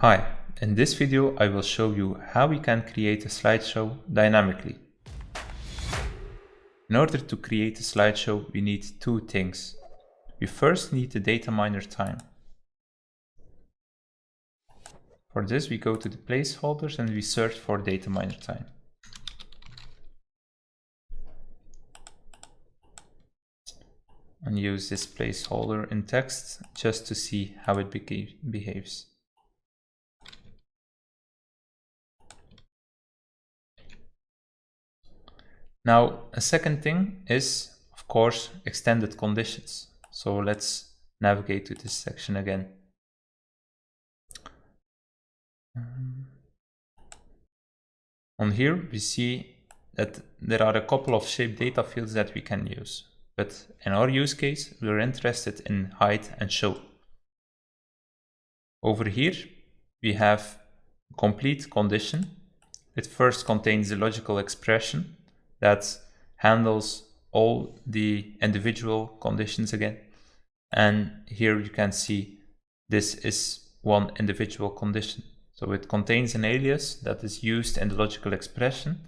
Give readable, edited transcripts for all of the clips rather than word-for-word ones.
Hi, in this video I will show you how we can create a slideshow dynamically. In order to create a slideshow, we need two things. We first need the DataMiner time. For this, we go to the placeholders and we search for DataMiner time. And use this placeholder in text just to see how it behaves. Now, a second thing is, of course, extended conditions. So let's navigate to this section again. On here, we see that there are a couple of shape data fields that we can use. But in our use case, we're interested in hide and show. Over here, we have complete condition. It first contains the logical expression that handles all the individual conditions again. And here you can see this is one individual condition. So it contains an alias that is used in the logical expression,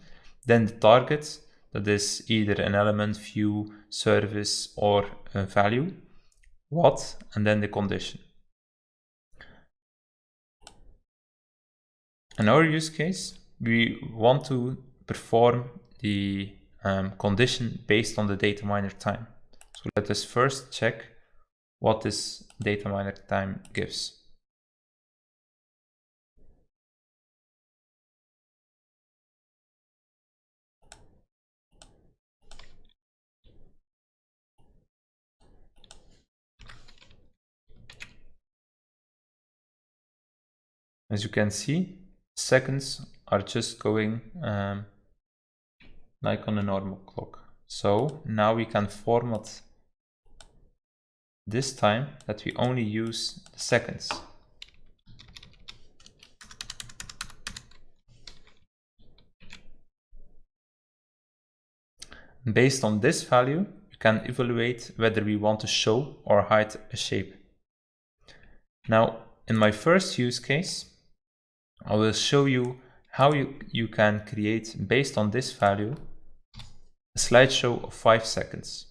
then the target, that is either an element, view, service, or a value, what, and then the condition. In our use case, we want to perform the condition based on the DataMiner time. So let us first check what this DataMiner time gives. As you can see, seconds are just going like on a normal clock. So now we can format this time that we only use the seconds. Based on this value, we can evaluate whether we want to show or hide a shape. Now, in my first use case, I will show you how you can create, based on this value, a slideshow of 5 seconds.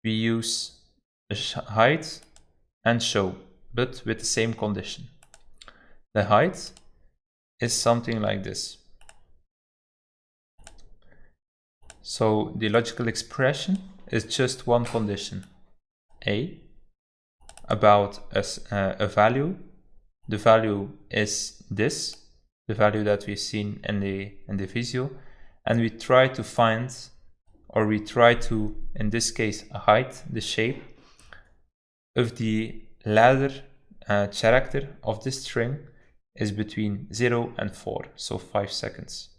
We use a hide and show, but with the same condition. The hide is something like this. So the logical expression is just one condition, A, about a value. The value is this, the value that we've seen in the visual, and we try to find, or we try to, in this case, hide the shape of the ladder character of this string is between 0 and 4, so 5 seconds.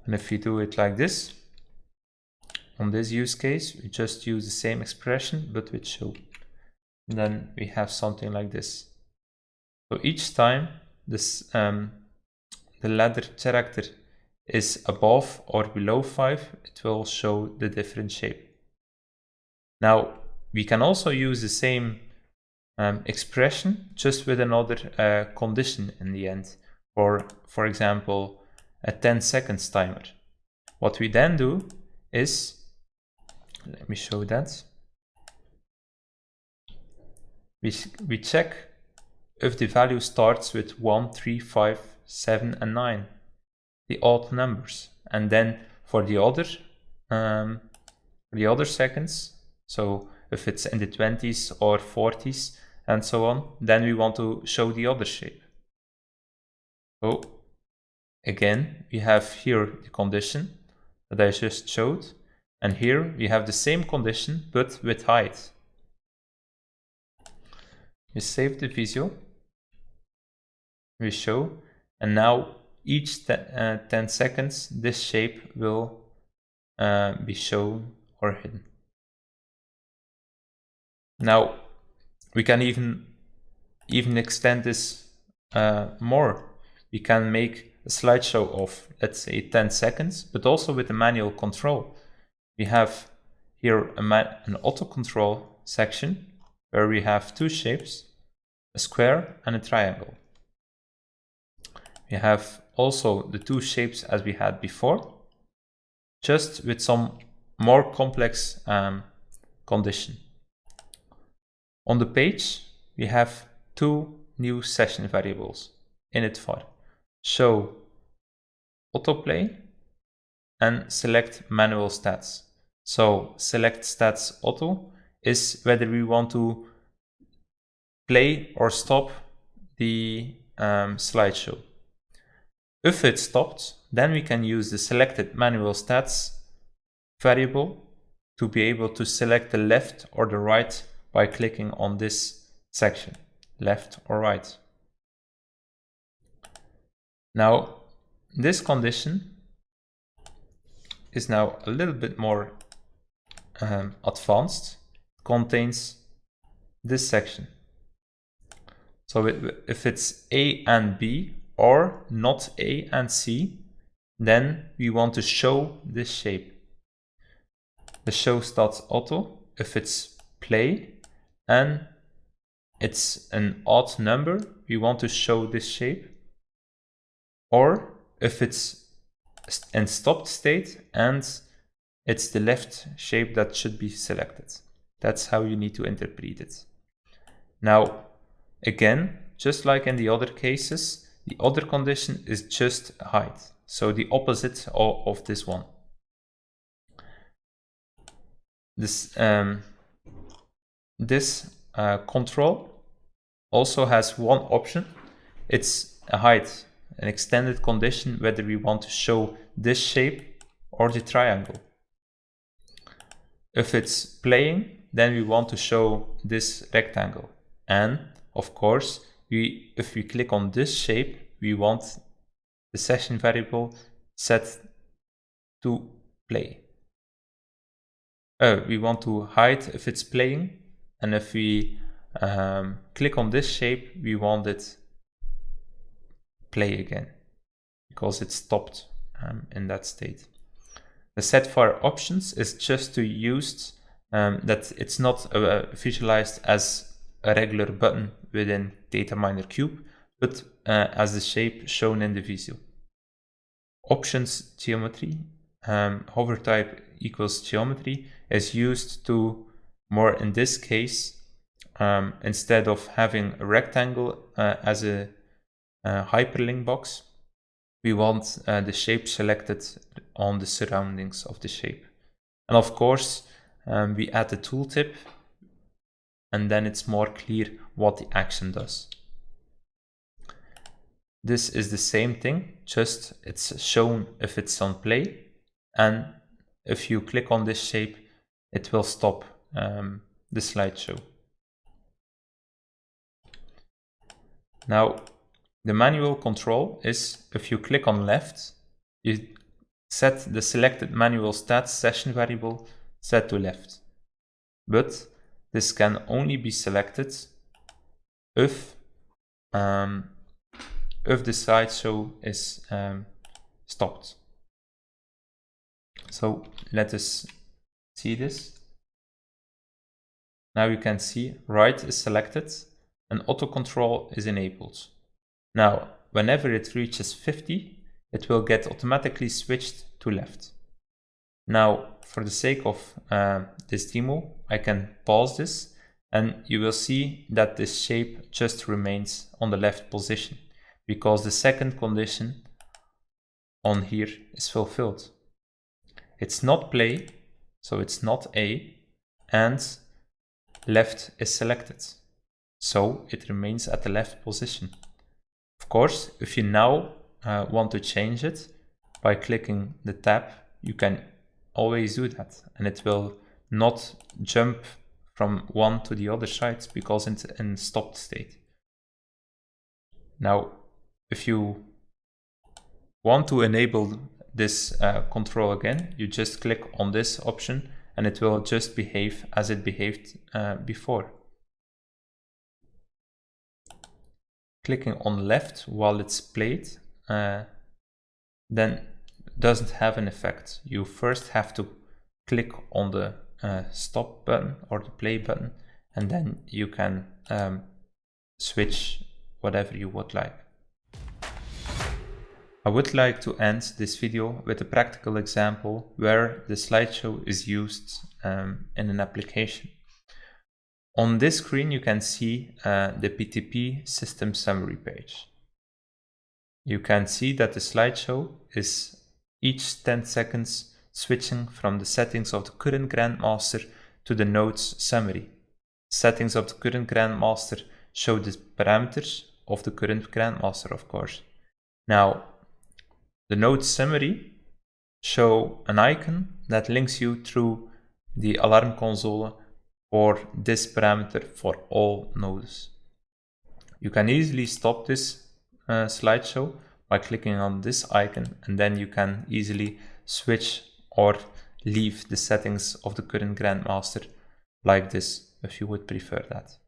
And if we do it like this, on this use case, we just use the same expression, but with show. And then we have something like this. So each time this the ladder character is above or below 5, it will show the different shape. Now, we can also use the same expression, just with another condition in the end. For example, a 10 seconds timer. What we then do is, let me show that. We check if the value starts with 1, 3, 5, 7, and 9, the odd numbers. And then for the other seconds, so if it's in the 20s or 40s and so on, then we want to show the other shape. So again, we have here the condition that I just showed, and here we have the same condition but with hide. We save the visual, we show, and now each 10 seconds this shape will be shown or hidden. Now we can even extend this more. We can make a slideshow of, let's say, 10 seconds, but also with a manual control. We have here an auto control section where we have two shapes, a square and a triangle. We have also the two shapes as we had before, just with some more complex condition. On the page, we have two new session variables, init_var, show autoplay and select manual stats. So select stats auto is whether we want to play or stop the slideshow. If it's stopped, then we can use the selected manual stats variable to be able to select the left or the right by clicking on this section, left or right. Now, this condition is now a little bit more advanced. It contains this section. So if it's A and B or not A and C, then we want to show this shape. The show starts auto if it's play and it's an odd number, we want to show this shape. Or if it's in stopped state and it's the left shape that should be selected. That's how you need to interpret it. Now, again, just like in the other cases, the other condition is just hide. So the opposite of this one. This control also has one option. It's a hide, an extended condition, whether we want to show this shape or the triangle. If it's playing, then we want to show this rectangle. And of course, if we click on this shape, we want the session variable set to play. We want to hide if it's playing, and if we click on this shape, we want it play again because it stopped in that state. The set_var options is just to use that it's not visualized as a regular button within DataMiner Cube, but as the shape shown in the visual. Options geometry, hover type equals geometry, is used to, more in this case, instead of having a rectangle as a hyperlink box, we want the shape selected on the surroundings of the shape. And of course, we add the tooltip, and then it's more clear what the action does. This is the same thing, just it's shown if it's on play, and if you click on this shape, it will stop the slideshow. Now, the manual control is if you click on left, you set the selected manual stats session variable set to left. But this can only be selected if the slideshow is stopped. So let us see this. Now you can see right is selected and auto control is enabled. Now, whenever it reaches 50, it will get automatically switched to left. Now, for the sake of this demo, I can pause this and you will see that this shape just remains on the left position because the second condition on here is fulfilled. It's not play, so it's not A, and left is selected. So it remains at the left position. Of course, if you now want to change it by clicking the tab, you can always do that, and it will not jump from one to the other side because it's in stopped state. Now, if you want to enable this control again, you just click on this option and it will just behave as it behaved before. Clicking on left while it's played then doesn't have an effect. You first have to click on the stop button or the play button, and then you can switch whatever you would like. I would like to end this video with a practical example where the slideshow is used in an application. On this screen you can see the PTP system summary page. You can see that the slideshow is each 10 seconds switching from the settings of the current grandmaster to the node's summary. Settings of the current grandmaster show the parameters of the current grandmaster, of course. Now, the node summary show an icon that links you through the alarm console for this parameter for all nodes. You can easily stop this slideshow by clicking on this icon, and then you can easily switch or leave the settings of the current grandmaster like this if you would prefer that.